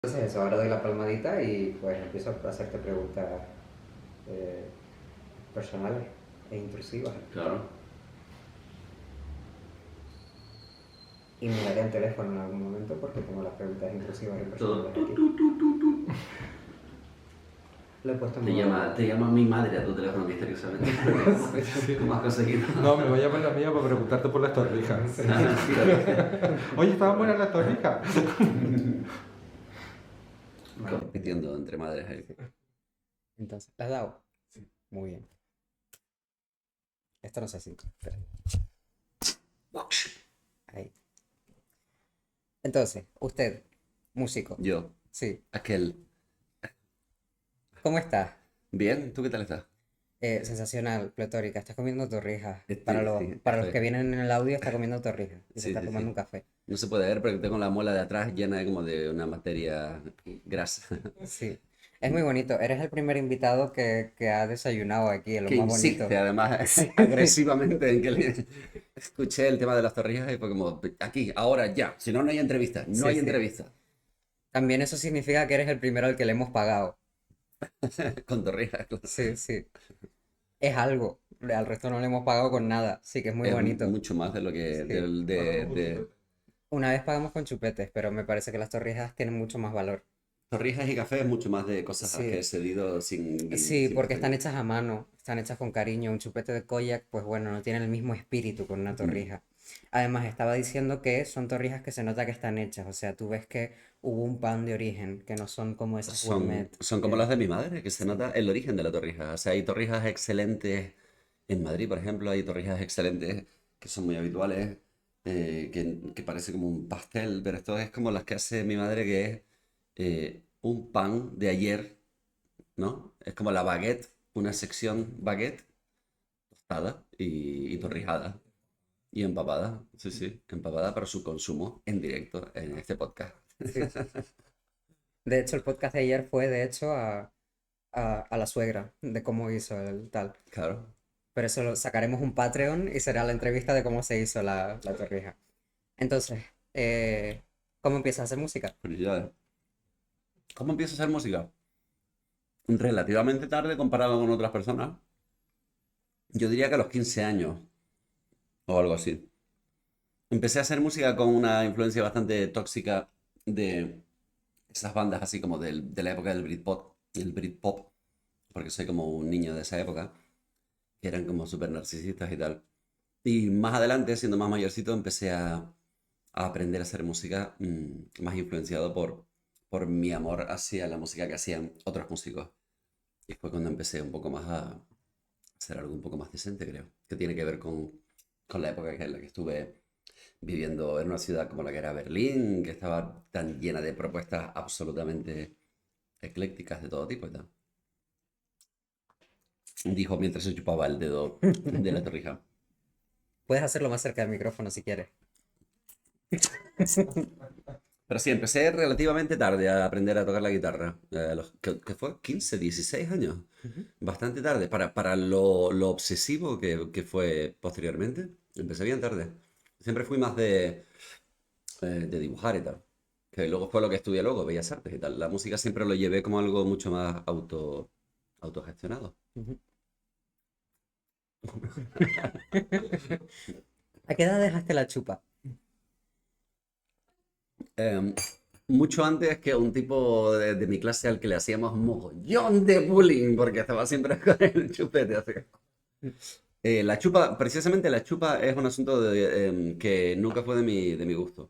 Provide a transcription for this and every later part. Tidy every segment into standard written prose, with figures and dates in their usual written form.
Entonces eso, ahora doy la palmadita y pues empiezo a hacerte preguntas eh, personales e intrusivas. Claro. Y miraré el teléfono en algún momento porque tengo las preguntas intrusivas y Todo personales tu, aquí. tu, tu, tu, tu. Lo he puesto en Te modo llama, avión. te llama mi madre a tu teléfono misteriosamente. Sí. ¿Cómo has conseguido? No, me va a llamar la mía para preguntarte por las torrijas. Oye, ¿estaban buenas las torrijas? Compitiendo entre madres ahí. Sí. Entonces, ¿la has dado? Sí. Muy bien. Esto no sé así. Espera. Ahí. Entonces, usted, músico. Yo, Sí. aquel. ¿Cómo estás? Bien, ¿tú qué tal estás? Sensacional, pletórica. Estás comiendo torrijas. Sí, Para los que vienen en el audio, está comiendo torrijas y se sí, está sí, tomando sí. un café. No se puede ver porque tengo la muela de atrás llena de como de una materia grasa. Sí. Es muy bonito. Eres el primer invitado que ha desayunado aquí, es lo Que más insiste bonito. además Sí. agresivamente en que escuché el tema de las torrijas y fue como, aquí, ahora, ya. Si no, no hay entrevista. No Sí, hay sí. entrevista. También eso significa que eres el primero al que le hemos pagado. Con torrijas, claro. Sí, sí. Es algo. Al resto no le hemos pagado con nada. Sí, que es muy Es bonito. mucho más de lo que... Sí. de Una vez pagamos con chupetes, pero me parece que las torrijas tienen mucho más valor. torrijas y café es mucho más de cosas a las que he Sí. cedido sin, Sí, sin porque están pestañear. hechas a mano, están hechas con cariño. Un chupete de Koyak, pues bueno, no tiene el mismo espíritu con una Mm. torrija. Además, estaba diciendo que son torrijas que se nota que están hechas. O sea, tú ves que hubo un pan de origen, que no son como esas gourmet. Son como Que... las de mi madre, que se Sí, nota el origen de la torrija. O sea, hay torrijas excelentes en Madrid, por ejemplo, hay torrijas excelentes que son muy habituales, que parece como un pastel, pero esto es como las que hace mi madre, que es un pan de ayer, ¿no? Es como la baguette, una sección baguette tostada y torrijada. Y empapada, sí, sí, empapada para su consumo en directo en este podcast. sí. De hecho, el podcast de ayer fue, de hecho, a la suegra, de cómo hizo el tal. Claro. Pero eso lo sacaremos un Patreon y será la entrevista de cómo se hizo la torrija. Entonces, ¿cómo empiezas a hacer música? Felicidades. ¿Cómo empiezo a hacer música? Relativamente tarde comparado con otras personas. Yo diría que a los 15 años o algo así. Empecé a hacer música con una influencia bastante tóxica de esas bandas así como de la época del Britpop, porque soy como un niño de esa época, que eran como súper narcisistas y tal. Y más adelante, siendo más mayorcito, empecé a aprender a hacer música más influenciado por mi amor hacia la música que hacían otros músicos. Y fue cuando empecé un poco más a hacer algo un poco más decente, creo, que tiene que ver con la época en la que estuve viviendo en una ciudad como la que era Berlín, que estaba tan llena de propuestas absolutamente eclécticas de todo tipo y tal. Dijo mientras se chupaba el dedo de la torrija. Puedes hacerlo más cerca del micrófono si quieres. Pero sí, empecé relativamente tarde a aprender a tocar la guitarra. ¿Qué fue? 15, 16 años. Ujú. Bastante tarde. Para lo obsesivo que fue posteriormente. Empecé bien tarde. Siempre fui más de dibujar y tal. Que luego fue lo que estudié luego, Bellas Artes y tal. La música siempre lo llevé como algo mucho más autogestionado. Ujú. ¿A qué edad dejaste la chupa? Em, Mucho antes que un tipo de mi clase al que le hacíamos mogollón de bullying porque estaba siempre con el chupete así. La chupa, precisamente la chupa es un asunto que nunca fue de mi gusto.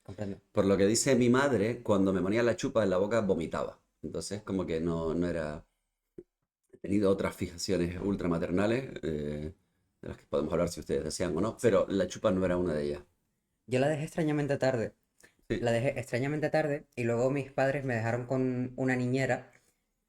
Comprendo. Por lo que dice mi madre, cuando me ponía la chupa en la boca vomitaba. Entonces como que no era... He tenido otras fijaciones ultramaternales, de las que podemos hablar si ustedes desean o no, Sí. pero la chupa no era una de ellas. Yo la dejé extrañamente tarde. Sí. La dejé extrañamente tarde y luego mis padres me dejaron con una niñera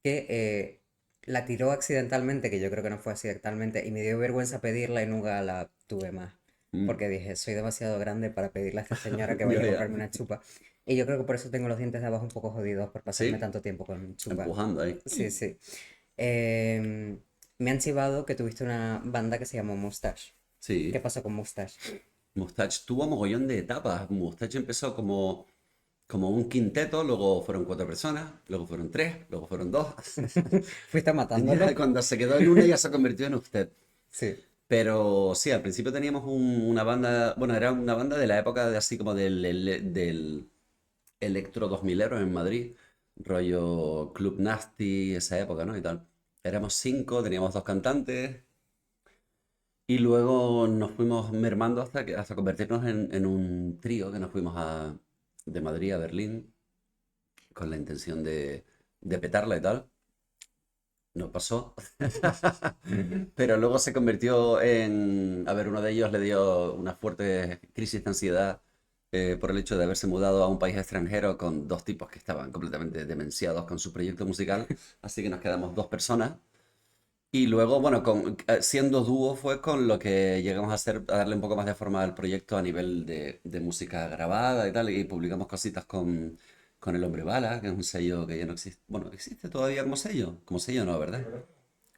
que la tiró accidentalmente, que yo creo que no fue accidentalmente, y me dio vergüenza pedirla y nunca la tuve más. Mm. Porque dije, soy demasiado grande para pedirle a esta señora que vaya Ya, a ya. comprarme una chupa. Y yo creo que por eso tengo los dientes de abajo un poco jodidos por pasarme Sí, tanto tiempo con chupa. empujando ahí. Sí, sí. Me han chivado que tuviste una banda que se llamó Mustache. ¿Qué Sí. pasó con Mustache? Mustache tuvo mogollón de etapas. Mustache empezó como como un quinteto, luego fueron 4 personas, luego fueron 3, luego fueron 2. Fuiste matándolo. Cuando se quedó en una ya se convirtió en usted. Sí. Pero sí, al principio teníamos una banda, bueno, era una banda de la época de así como del Electro 2000 en Madrid, rollo Club Nasty, esa época, ¿no? Y tal. Éramos 5, teníamos 2 cantantes y luego nos fuimos mermando hasta convertirnos en un trío que nos fuimos de Madrid a Berlín con la intención de petarla y tal. No pasó. Pero luego se convirtió en... A ver, uno de ellos le dio una fuerte crisis de ansiedad por el hecho de haberse mudado a un país extranjero con 2 tipos que estaban completamente demenciados con su proyecto musical. Así que nos quedamos 2 personas. Y luego, bueno, siendo dúo fue con lo que llegamos a hacer, a darle un poco más de forma al proyecto a nivel de música grabada y tal. Y publicamos cositas con El Hombre Bala, que es un sello que ya no existe. Bueno, existe todavía como sello. Como sello no, ¿verdad?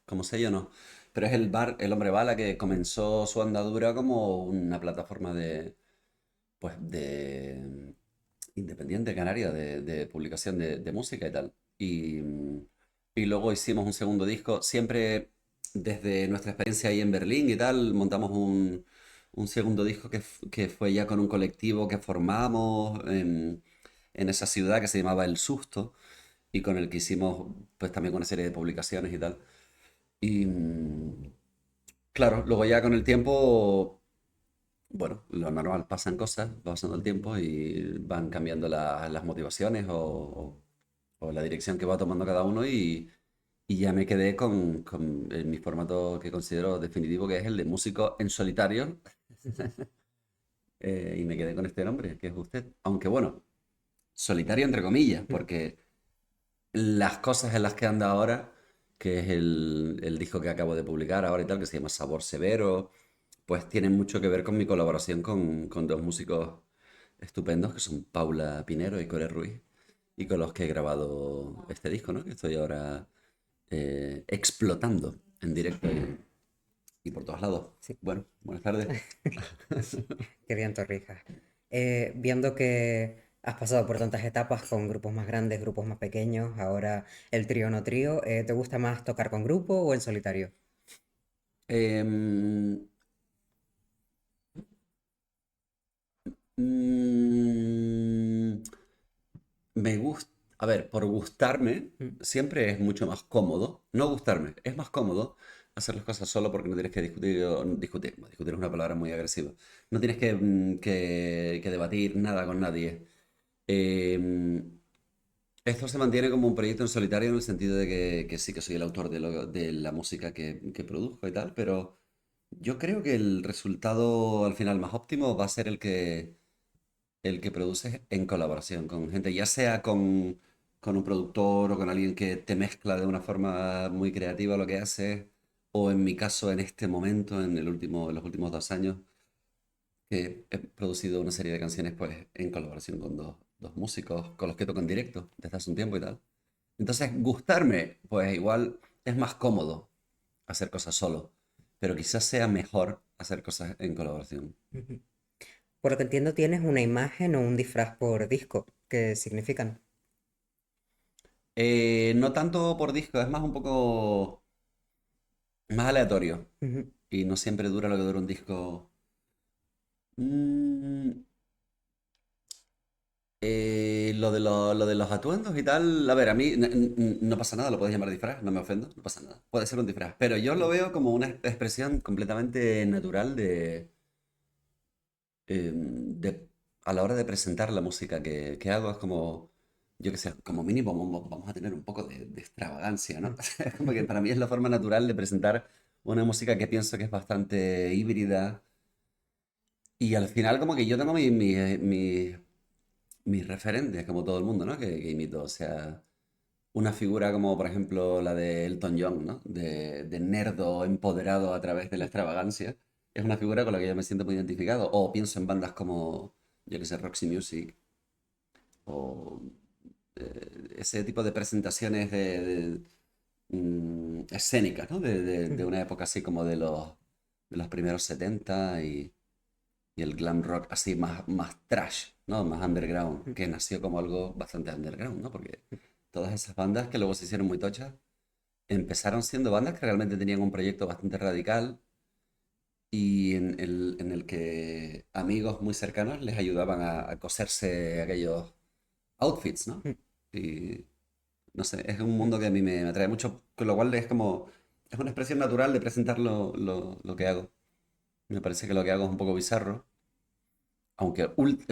Como sello no. Pero es El Hombre Bala que comenzó su andadura como una plataforma pues, de independiente canaria de publicación de música y tal. Y luego hicimos un segundo disco, siempre desde nuestra experiencia ahí en Berlín y tal, montamos un segundo disco que fue ya con un colectivo que formamos en esa ciudad que se llamaba El Susto y con el que hicimos pues también una serie de publicaciones y tal. Y claro, luego ya con el tiempo, bueno, lo normal, pasan cosas, va pasando el tiempo y van cambiando las motivaciones o la dirección que va tomando cada uno y ya me quedé con mi formato que considero definitivo, que es el de músico en solitario, y me quedé con este nombre, que es usted. Aunque bueno, solitario entre comillas, porque las cosas en las que anda ahora, que es el disco que acabo de publicar ahora y tal, que se llama Sabor Severo, pues tienen mucho que ver con mi colaboración con 2 músicos estupendos, que son Paula Pinero y Core Ruiz, y con los que he grabado este disco, ¿no? Que estoy ahora explotando en directo y por todos lados. Sí. Bueno, buenas tardes. Qué bien, Torrijas. Viendo que has pasado por tantas etapas con grupos más grandes, grupos más pequeños, ahora el trío no trío, ¿te gusta más tocar con grupo o en solitario? Em, mm, Me gusta, a ver, por gustarme, Mm. siempre es mucho más cómodo. No gustarme, es más cómodo hacer las cosas solo porque no tienes que discutir, no, discutir es una palabra muy agresiva. No tienes que debatir nada con nadie. Em, Esto se mantiene como un proyecto en solitario en el sentido de que sí que soy el autor de la música que produzco y tal, pero yo creo que el resultado al final más óptimo va a ser el que produces en colaboración con gente, ya sea con un productor o con alguien que te mezcla de una forma muy creativa lo que haces, o en mi caso en este momento, en los últimos 2 años, que he producido una serie de canciones pues en colaboración con dos músicos con los que toco en directo desde hace un tiempo y tal. Entonces, gustarme, pues igual es más cómodo hacer cosas solo, pero quizás sea mejor hacer cosas en colaboración. Ujú. Por lo que entiendo, tienes una imagen o un disfraz por disco. ¿Qué significan? No tanto por disco, es más un poco más aleatorio Ujú. y no siempre dura lo que dura un disco. Mm, lo de los atuendos y tal, a ver, a mí no pasa nada, lo puedes llamar disfraz, no me ofendo, no pasa nada. Puede ser un disfraz, pero yo lo veo como una expresión completamente natural a la hora de presentar la música que hago. Es como, yo qué sé, como mínimo vamos a tener un poco de extravagancia, ¿no? Es como que para mí es la forma natural de presentar una música que pienso que es bastante híbrida. Y al final como que yo tengo mis referentes, como todo el mundo, ¿no? Que imito. O sea, una figura como por ejemplo la de Elton John, ¿no? De nerdo empoderado a través de la extravagancia. Es una figura con la que yo me siento muy identificado. O pienso en bandas como, yo que sé, Roxy Music. O ese tipo de presentaciones escénicas, ¿no? De Ujú. una época así como de los primeros 70 y el glam rock así más trash, ¿no? Más underground, que nació como algo bastante underground, ¿no? Porque todas esas bandas que luego se hicieron muy tochas, empezaron siendo bandas que realmente tenían un proyecto bastante radical y en el que amigos muy cercanos les ayudaban a coserse aquellos outfits, ¿no? Y no sé, es un mundo que a mí me atrae mucho, con lo cual es como, es una expresión natural de presentar lo que hago. Me parece que lo que hago es un poco bizarro, aunque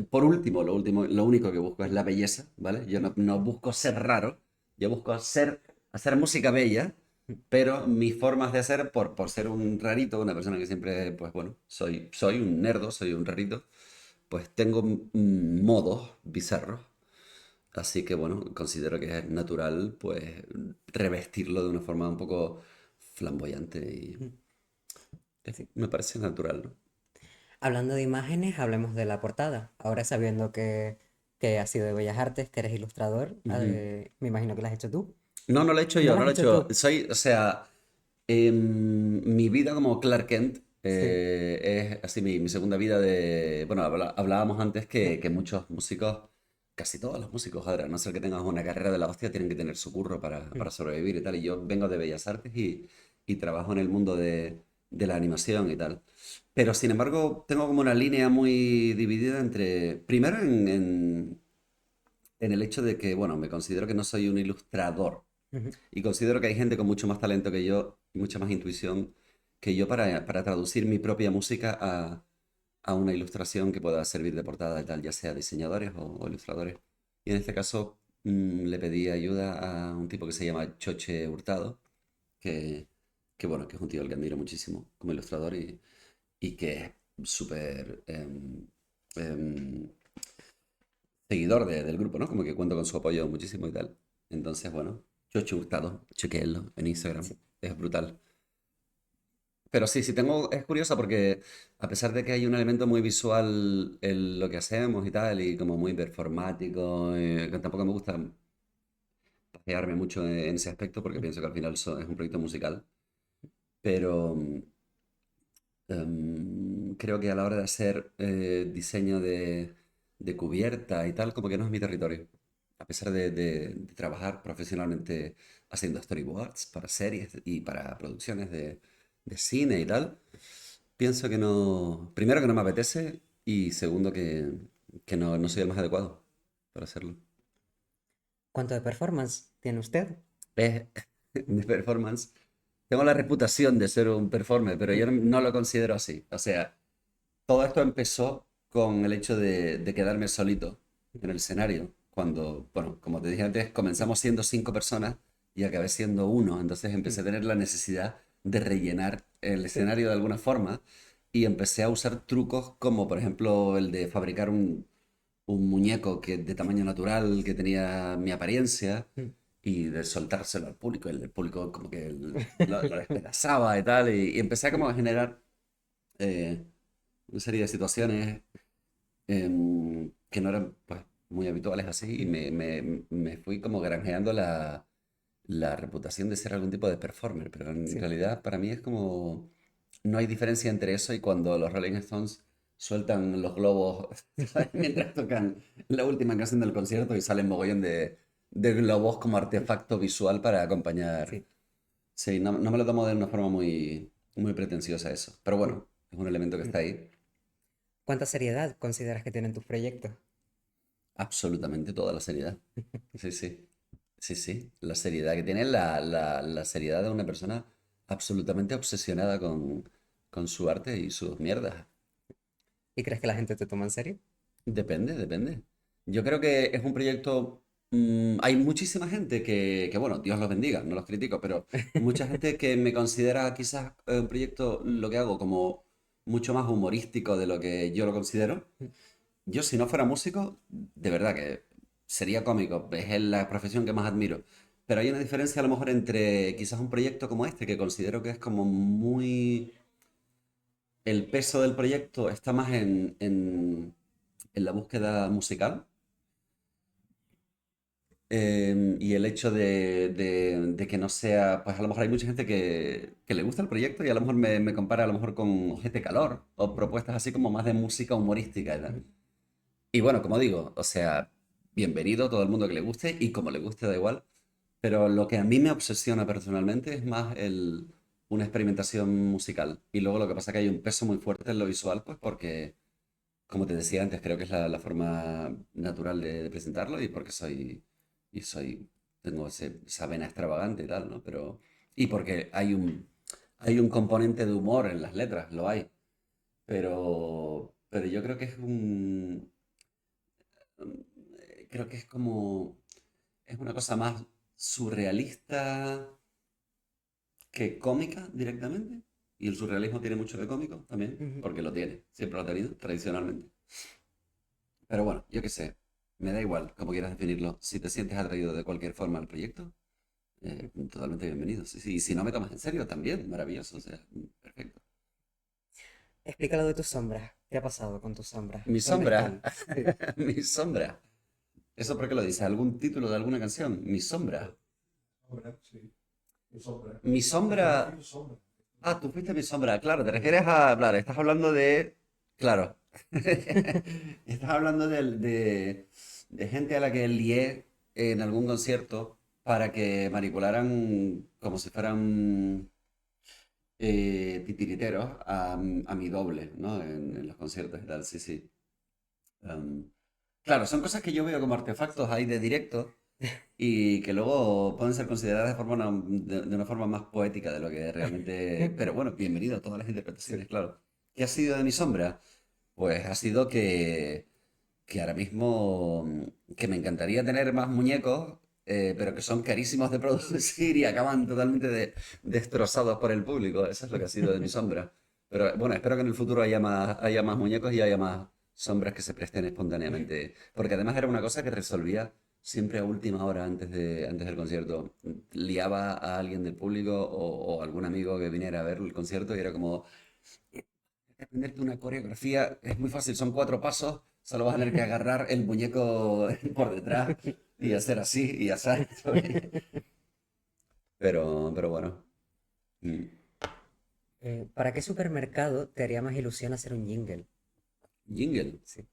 por último, lo único que busco es la belleza, ¿vale? Yo no busco ser raro, yo busco hacer música bella, pero mis formas de hacer, por ser un rarito, una persona que siempre, pues bueno, soy un nerdo, soy un rarito, pues tengo modos bizarros. Así que bueno, considero que es natural, pues, revestirlo de una forma un poco flamboyante y Sí. me parece natural, ¿no? Hablando de imágenes, hablemos de la portada. Ahora sabiendo que has sido de Bellas Artes, que eres ilustrador, Ujú. me imagino que la has hecho tú. No, no lo he hecho ¿No yo, la no has lo he hecho hecho. tú? O sea, mi vida como Clark Kent Sí. es así mi segunda vida de... Bueno, hablábamos antes que muchos músicos, casi todos los músicos, ahora, a no ser que tengas una carrera de la hostia, tienen que tener su curro para sobrevivir y tal. Y yo vengo de Bellas Artes y trabajo en el mundo de la animación y tal. Pero sin embargo, tengo como una línea muy dividida entre, primero en el hecho de que, bueno, me considero que no soy un ilustrador. Ujú. Y considero que hay gente con mucho más talento que yo y mucha más intuición que yo para traducir mi propia música a una ilustración que pueda servir de portada y tal, ya sea diseñadores o ilustradores. Y en este caso le pedí ayuda a un tipo que se llama Choche Hurtado, que, bueno, que es un tío al que admiro muchísimo como ilustrador y que es súper seguidor del grupo, ¿no? Como que cuento con su apoyo muchísimo y tal. Entonces, bueno, Choche Hurtado, chequéenlo en Instagram, Sí. es brutal. Pero sí, sí tengo, es curioso porque a pesar de que hay un elemento muy visual en lo que hacemos y tal, y como muy performático, que tampoco me gusta pasearme mucho en ese aspecto porque pienso que al final es un proyecto musical, pero creo que a la hora de hacer diseño de cubierta y tal, como que no es mi territorio. A pesar de trabajar profesionalmente haciendo storyboards para series y para producciones de cine y tal, pienso que no, primero que no me apetece y segundo que no soy el más adecuado para hacerlo. ¿Cuánto de performance tiene usted? Es mi performance. Tengo la reputación de ser un performer, pero yo no lo considero así. O sea, todo esto empezó con el hecho de quedarme solito en el escenario. Cuando, bueno, como te dije antes, comenzamos siendo 5 personas y acabé siendo uno. Entonces empecé a tener la necesidad de rellenar el Sí. escenario de alguna forma y empecé a usar trucos como, por ejemplo, el de fabricar un muñeco de tamaño natural que tenía mi apariencia y de soltárselo al público. El público como que lo despedazaba y tal. Y empecé como a generar eh, una serie de situaciones que no eran pues, muy habituales así y me fui como granjeando la reputación de ser algún tipo de performer, pero en Sí. realidad para mí es como no hay diferencia entre eso y cuando los Rolling Stones sueltan los globos ¿sabes? Mientras tocan la última canción del concierto y salen mogollón de globos como artefacto visual para acompañar. Sí. Sí, no me lo tomo de una forma muy pretenciosa eso, pero bueno, es un elemento que está ahí. ¿Cuánta seriedad consideras que tienen tus proyectos? Absolutamente toda la seriedad. Sí, sí. Sí, sí. La seriedad que tiene la seriedad de una persona absolutamente obsesionada con su arte y sus mierdas. ¿Y crees que la gente te toma en serio? Depende, depende. Yo creo que es un proyecto. Hay muchísima gente bueno, Dios los bendiga, no los critico, pero mucha gente que me considera quizás un proyecto, lo que hago, como mucho más humorístico de lo que yo lo considero. Yo, si no fuera músico, de verdad que sería cómico, es la profesión que más admiro. Pero hay una diferencia a lo mejor entre quizás un proyecto como este, que considero que es como muy... El peso del proyecto está más en la búsqueda musical y el hecho de que no sea, pues a lo mejor hay mucha gente que le gusta el proyecto y a lo mejor me compara a lo mejor con Ojete Calor o propuestas así como más de música humorística y tal. Y bueno, como digo, o sea, bienvenido todo el mundo que le guste y como le guste da igual. Pero lo que a mí me obsesiona personalmente es más una experimentación musical. Y luego lo que pasa es que hay un peso muy fuerte en lo visual, pues porque, como te decía antes, creo que es la forma natural de presentarlo y porque tengo esa vena extravagante y tal, ¿no? Y porque hay un componente de humor en las letras, lo hay. Pero yo creo que creo que es una cosa más surrealista que cómica directamente. Y el surrealismo tiene mucho de cómico también, Ujú. porque lo tiene, siempre lo ha tenido, tradicionalmente. Pero bueno, yo qué sé, me da igual cómo quieras definirlo. Si te sientes atraído de cualquier forma al proyecto, totalmente bienvenido. Sí, sí, y si no me tomas en serio, también, maravilloso, o sea, perfecto. Explícalo de tus sombras. ¿Qué ha pasado con tus sombras? Mi ¿Dónde sombra, están? Sí. mi sombra. ¿Eso por qué lo dice? ¿Algún título de alguna canción? Mi sombra. Sí, mi sombra. Mi Porque yo fui sombra. tu sombra. Ah, tú fuiste mi sombra. Claro, te refieres a. Claro, estás hablando de. Claro. Estás hablando de gente a la que lié en algún concierto para que manipularan como si fueran titiriteros a mi doble, ¿no? En los conciertos y tal, sí, sí. Am, claro, son cosas que yo veo como artefactos ahí de directo y que luego pueden ser consideradas de una forma más poética de lo que realmente... Pero bueno, bienvenido a todas las Sí. interpretaciones, claro. ¿Qué ha sido de mi sombra? Pues ha sido que ahora mismo que me encantaría tener más muñecos, pero que son carísimos de producir y acaban totalmente destrozados por el público. Eso es lo que ha sido de mi sombra. Pero bueno, espero que en el futuro haya más muñecos y haya más sombras que se presten espontáneamente. Porque además era una cosa que resolvía siempre a última hora antes del concierto. Liaba a alguien del público o algún amigo que viniera a ver el concierto y era como, aprenderte una coreografía es muy fácil, son 4 pasos, solo vas a tener que agarrar el muñeco por detrás y hacer así y así. Pero bueno. Mm. ¿Para qué supermercado te haría más ilusión hacer un jingle? Jingle. Sí.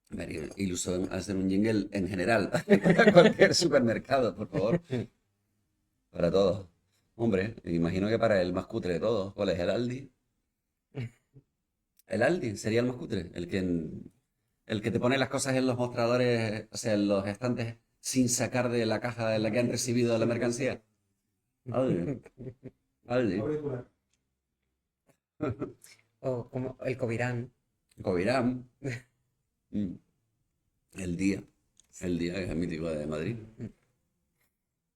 Me haría ilusión hacer un jingle en general para cualquier supermercado, por favor, para todos. Hombre, imagino que para el más cutre de todos, ¿cuál es el Aldi? El Aldi sería el más cutre, el que te pone las cosas en los mostradores, o sea, en los estantes, sin sacar de la caja en la que han recibido la mercancía. Aldi, Aldi. Abre tu la- O como el Covirán. Covirán. Mm. El día. El día que es el mítico de Madrid.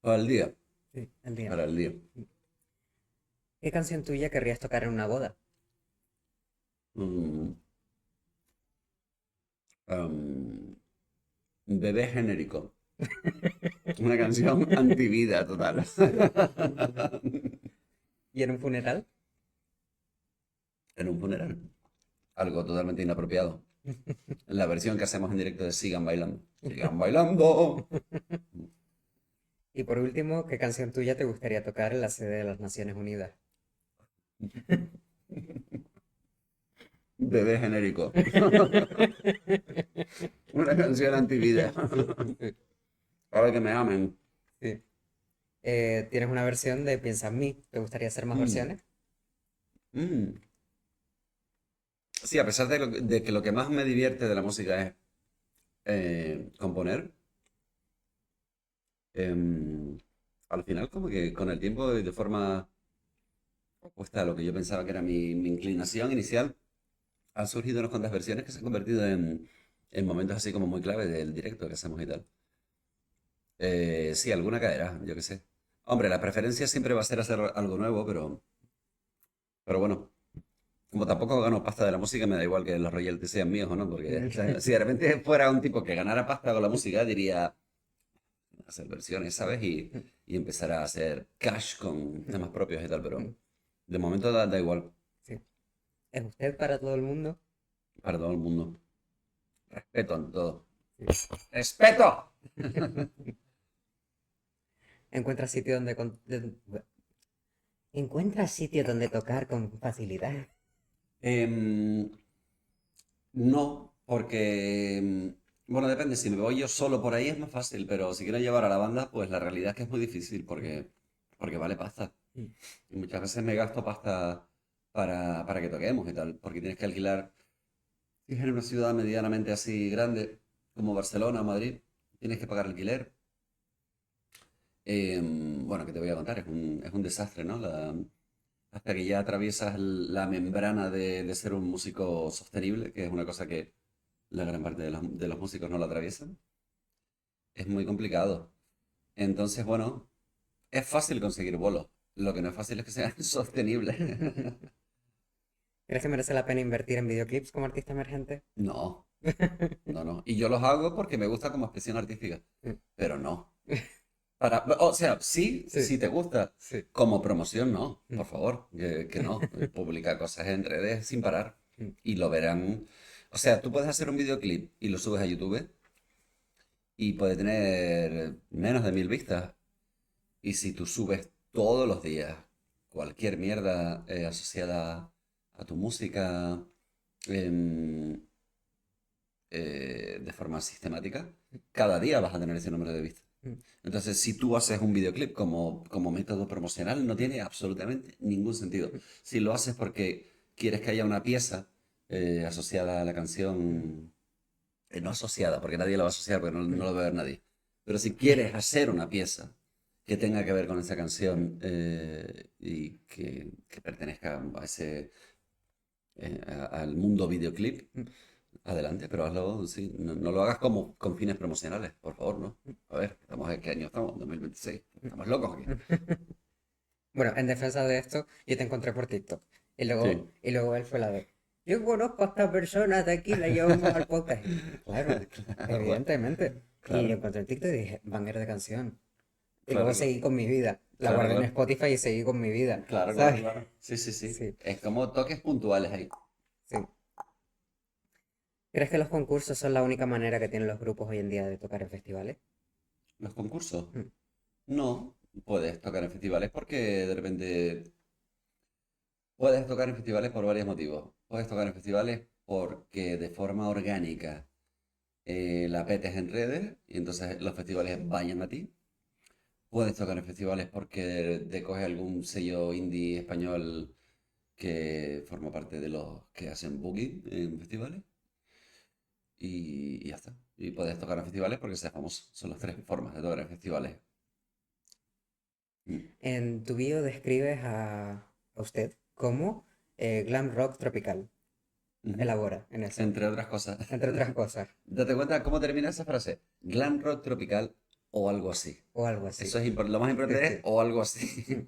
Para el día. Sí, el día. Para el día. ¿Qué canción tuya querrías tocar en una boda? Mm, am, bebé genérico. Una canción antivida total. ¿Y en un funeral? En un funeral. Algo totalmente inapropiado. La versión que hacemos en directo de Sigan bailando. Sigan bailando. Y por último, ¿qué canción tuya te gustaría tocar en la sede de las Naciones Unidas? Bebé genérico. Una canción antivida. Ahora que me amen. Sí. ¿Tienes una versión de Piensa en mí? ¿Te gustaría hacer más Mm, versiones? mm. Sí, a pesar de que lo que más me divierte de la música es componer, em, al final como que con el tiempo y de forma opuesta a lo que yo pensaba que era mi inclinación inicial, han surgido unas cuantas versiones que se han convertido en momentos así como muy clave del directo que hacemos y tal. Sí, alguna caerá, yo qué sé. Hombre, la preferencia siempre va a ser hacer algo nuevo, pero bueno, como tampoco gano pasta de la música, me da igual que los royalties sean míos o no, porque o sea, si de repente fuera un tipo que ganara pasta con la música, diría hacer versiones, ¿sabes? Y empezar a hacer cash con temas propios y tal, pero de momento da igual Sí. ¿Es usted para todo el mundo? para todo el mundo. Respeto ante todo. Sí. ¡Respeto! ¿Encuentra sitio donde, encuentra sitio donde tocar con facilidad? Em, No, porque, bueno, depende, si me voy yo solo por ahí es más fácil, pero si quiero llevar a la banda, pues la realidad es que es muy difícil porque vale pasta. Mm. Y muchas veces me gasto pasta para que toquemos y tal, porque tienes que alquilar, si es en una ciudad medianamente así grande, como Barcelona o Madrid, tienes que pagar alquiler. Bueno, ¿qué te voy a contar? Es un desastre, ¿no? Hasta que ya atraviesas la membrana de ser un músico sostenible, que es una cosa que la gran parte de los músicos no la atraviesan, es muy complicado. Entonces, bueno, es fácil conseguir bolos. Lo que no es fácil es que sean sostenibles. ¿Crees que merece la pena invertir en videoclips como artista emergente? No, no, no. Y yo los hago porque me gusta como expresión artística, Mm. pero no. O sea, sí, Sí, si te gusta. sí. Como promoción, no, Mm. por favor, que no. Publica cosas en redes sin parar Mm. y lo verán. O sea, tú puedes hacer un videoclip y lo subes a YouTube y puede tener menos de 1000 vistas. Y si tú subes todos los días cualquier mierda asociada a tu música em, de forma sistemática, cada día vas a tener ese número de vistas. Mm. Entonces, si tú haces un videoclip como método promocional, no tiene absolutamente ningún sentido. Si lo haces porque quieres que haya una pieza asociada a la canción, no asociada, porque nadie la va a asociar, porque no, Mm. no lo va a ver nadie. Pero si quieres hacer una pieza que tenga que ver con esa canción y que pertenezca a al mundo videoclip, Mm. adelante, pero hazlo, sí, no, no lo hagas como con fines promocionales, por favor, ¿no? A ver, ¿en qué año estamos? 2026. Estamos locos aquí. Bueno, en defensa de esto, yo te encontré por TikTok. Sí. Y luego él fue la de, yo conozco a esta persona de aquí, la llevamos al podcast. Y yo, claro, Claro, evidentemente. Y lo claro, encontré en TikTok y dije, banger de canción. Y luego claro, seguí con mi vida. La claro, guardé en claro, Spotify y seguí con mi vida. claro, claro, ¿Sabes? claro. Sí, sí, sí. Sí, Es como toques puntuales ahí. sí. ¿Crees que los concursos son la única manera que tienen los grupos hoy en día de tocar en festivales? Los concursos. Mm. No, puedes tocar en festivales porque de repente puedes tocar en festivales por varios motivos. Puedes tocar en festivales porque de forma orgánica la petes en redes y entonces los festivales vayan a ti. Puedes tocar en festivales porque te coge algún sello indie español que forma parte de los que hacen booking en festivales y ya está. Y puedes tocar en festivales porque seas famoso. Son las tres formas de tocar en festivales. Mm. En tu bio describes a usted como glam rock tropical. Ujú. Elabora en eso, Entre otras cosas. entre otras cosas, Date cuenta cómo termina esa frase. Glam rock tropical o algo así. o algo así. Eso es lo más Sí, importante es sí. o algo Mm. así.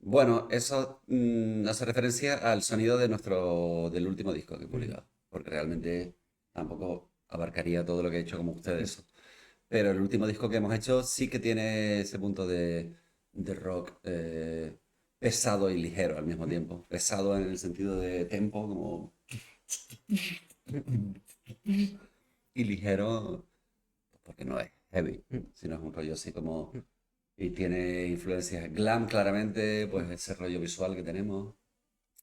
Bueno, eso hace referencia al sonido del último disco que he Mm. publicado, porque realmente tampoco abarcaría todo lo que he hecho como Mm. ustedes. Pero el último disco que hemos hecho sí que tiene ese punto de rock pesado y ligero al mismo Mm. tiempo. Pesado en el sentido de tempo, como... Y ligero, porque no es heavy, Mm. sino es un rollo así como... Mm. Y tiene influencias glam, claramente, pues ese rollo visual que tenemos.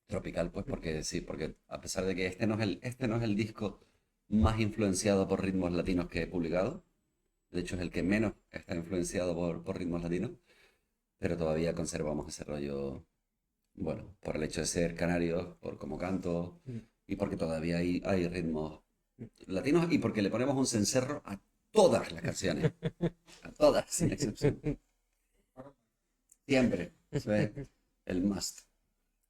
Tropical, pues Mm. porque sí, porque a pesar de que este no es el disco más influenciado por ritmos latinos que he publicado, de hecho es el que menos está influenciado por ritmos latinos, pero todavía conservamos ese rollo, bueno, por el hecho de ser canarios, por cómo canto, Mm. y porque todavía hay ritmos Mm. latinos y porque le ponemos un cencerro a todas las canciones, a todas, sin excepción. Siempre. Eso es el must.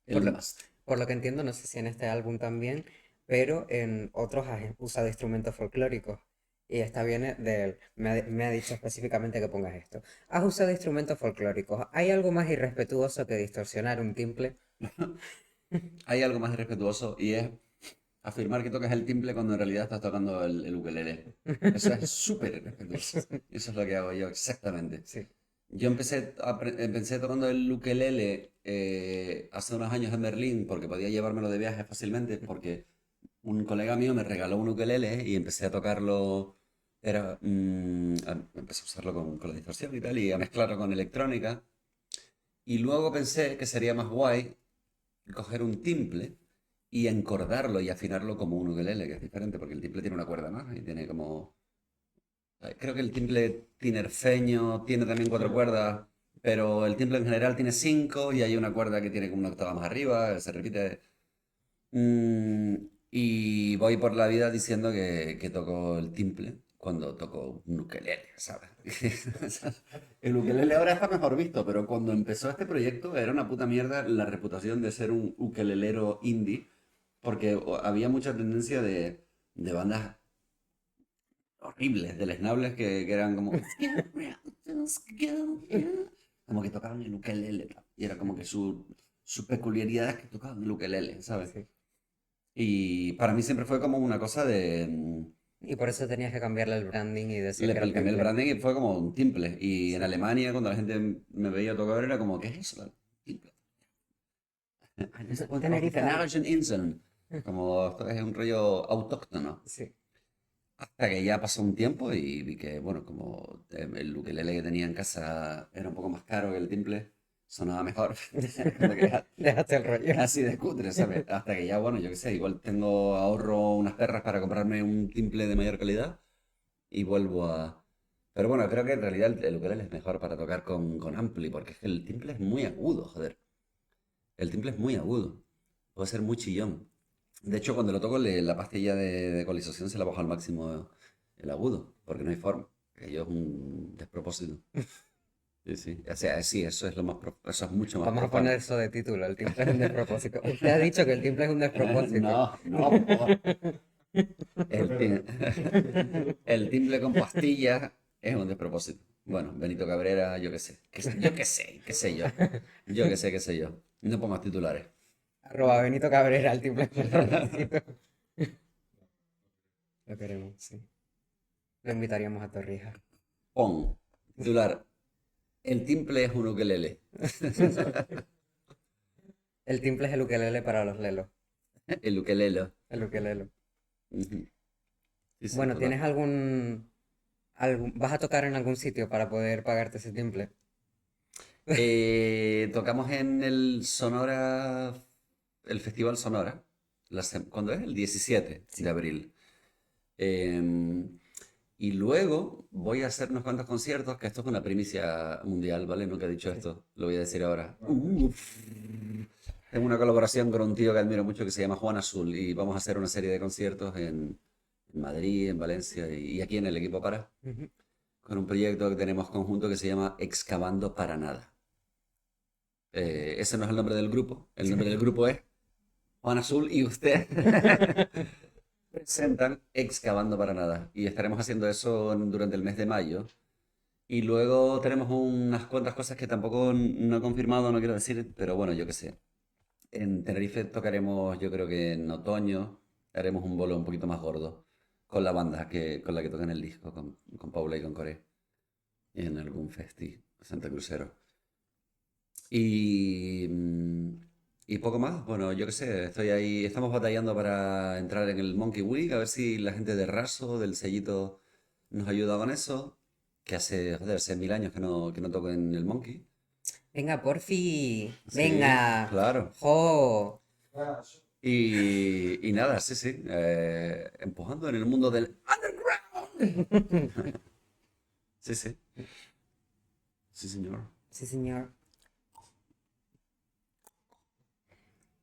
El Por lo, must. por lo que entiendo, no sé si en este álbum también, pero en otros has usado instrumentos folclóricos. Y esta viene del... me ha dicho específicamente que pongas esto. Has usado instrumentos folclóricos. ¿Hay algo más irrespetuoso que distorsionar un timple? Hay algo más irrespetuoso y es afirmar que tocas el timple cuando en realidad estás tocando el ukelele. Eso es súper irrespetuoso. Eso es lo que hago yo exactamente. Sí. Yo empecé tocando el ukelele hace unos años en Berlín porque podía llevármelo de viaje fácilmente porque un colega mío me regaló un ukelele y empecé a tocarlo, empecé a usarlo con la distorsión y tal y a mezclarlo con electrónica y luego pensé que sería más guay coger un timple y encordarlo y afinarlo como un ukelele, que es diferente, porque el timple tiene una cuerda, ¿no? Y tiene como... Creo que el timple tinerfeño tiene también 4 cuerdas, pero el timple en general tiene 5 y hay una cuerda que tiene como una octava más arriba, se repite. Mm, y voy por la vida diciendo que toco el timple cuando toco un ukelele, ¿sabes? El ukelele ahora está mejor visto, pero cuando empezó este proyecto era una puta mierda la reputación de ser un ukelelero indie, porque había mucha tendencia de bandas horribles, deleznables, que eran como... Como que tocaban el ukelele, tal. Y era como que su peculiaridad es que tocaban el ukelele, ¿sabes? Sí. Y para mí siempre fue como una cosa de... Y por eso tenías que cambiarle el branding y decir Le que era el cambié el timple. branding y fue como un timple. Y en Sí. Alemania, cuando la gente me veía tocar, era como, ¿qué es eso? Timple. Auf den Kanarischen Inseln. Como esto es un rollo autóctono. Sí. Hasta que ya pasó un tiempo y vi que, bueno, como el ukelele que tenía en casa era un poco más caro que el timple, sonaba mejor. Como que Déjate el rollo. así de cutre, ¿sabes? Hasta que ya, bueno, yo qué sé, igual tengo ahorro unas perras para comprarme un timple de mayor calidad y vuelvo a... Pero bueno, creo que en realidad el ukelele es mejor para tocar con ampli, porque es que el timple es muy agudo, joder. El timple es muy agudo. Puede ser muy chillón. De hecho, cuando lo toco, la pastilla de ecualización se la bajo al máximo el agudo, porque no hay forma. Aquello es un despropósito. Sí, sí. O sea, sí, eso es eso es mucho más Vamos a poner profano. eso de título, el timple es un despropósito. Usted ha dicho que el timple es un despropósito. No, no, el, tim- el timbre con pastillas es un despropósito. Bueno, Benito Cabrera, yo qué sé. Yo qué sé, qué sé yo. Yo qué sé, qué sé yo. No pongas titulares. Arroba Benito Cabrera, el timple es un despropósito. Lo queremos, sí. Lo invitaríamos a Torrija. Pon titular. El timple es un ukelele. El timple es el ukelele para los lelos. El ukelele. El ukelele. Ujú. Sí, sí, Bueno, total. ¿tienes ¿vas a tocar en algún sitio para poder pagarte ese timple? Tocamos en el Sonora, el Festival Sonora. ¿Cuándo es? El 17 de Sí. abril. Em, y luego voy a hacer unos cuantos conciertos, que esto es una primicia mundial, ¿vale? Nunca he dicho Sí. esto, lo voy a decir ahora. Tengo una colaboración con un tío que admiro mucho que se llama Juan Azul y vamos a hacer una serie de conciertos en Madrid, en Valencia y aquí en el Equipo Para, Ujú. con un proyecto que tenemos conjunto que se llama Excavando para Nada. Ese no es el nombre del grupo, el nombre del grupo es Juan Azul y usted presentan Excavando para Nada. Y estaremos haciendo eso durante el mes de mayo. Y luego tenemos unas cuantas cosas que tampoco no he confirmado, no quiero decir, pero bueno, yo qué sé. En Tenerife tocaremos, yo creo que en otoño, haremos un bolo un poquito más gordo con la banda con la que toca en el disco, con Paula y con Coré, en algún festi, Santa Crucero. Y, y poco más, bueno, yo qué sé, estoy ahí, estamos batallando para entrar en el Monkey Week, a ver si la gente de Raso, del sellito, nos ayuda con eso, que hace, joder, hace 1000 años que no toco en el Monkey. Venga, porfi. Sí, Venga. claro. Jo. Y nada, sí, sí, empujando en el mundo del underground. Sí, sí, sí, señor. Sí, señor.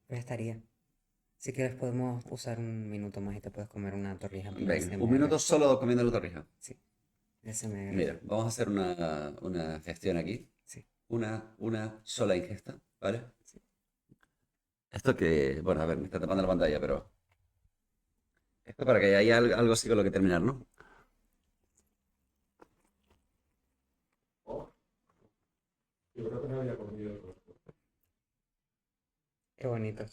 Pues estaría. Si quieres podemos usar un minuto más y te puedes comer una torrija Venga, un SMR. minuto solo comiendo la torrija. Sí, SMR. Mira, vamos a hacer una gestión aquí. Sí, Una sola ingesta, ¿vale? sí. Esto que, bueno, a ver, me está tapando la pantalla, pero esto para que haya algo así con lo que terminar, ¿no? Yo creo que no había comido. Qué bonito.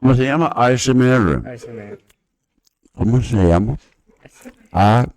¿Cómo se llama? ASMR. ASMR. ¿Cómo se llama? ASMR.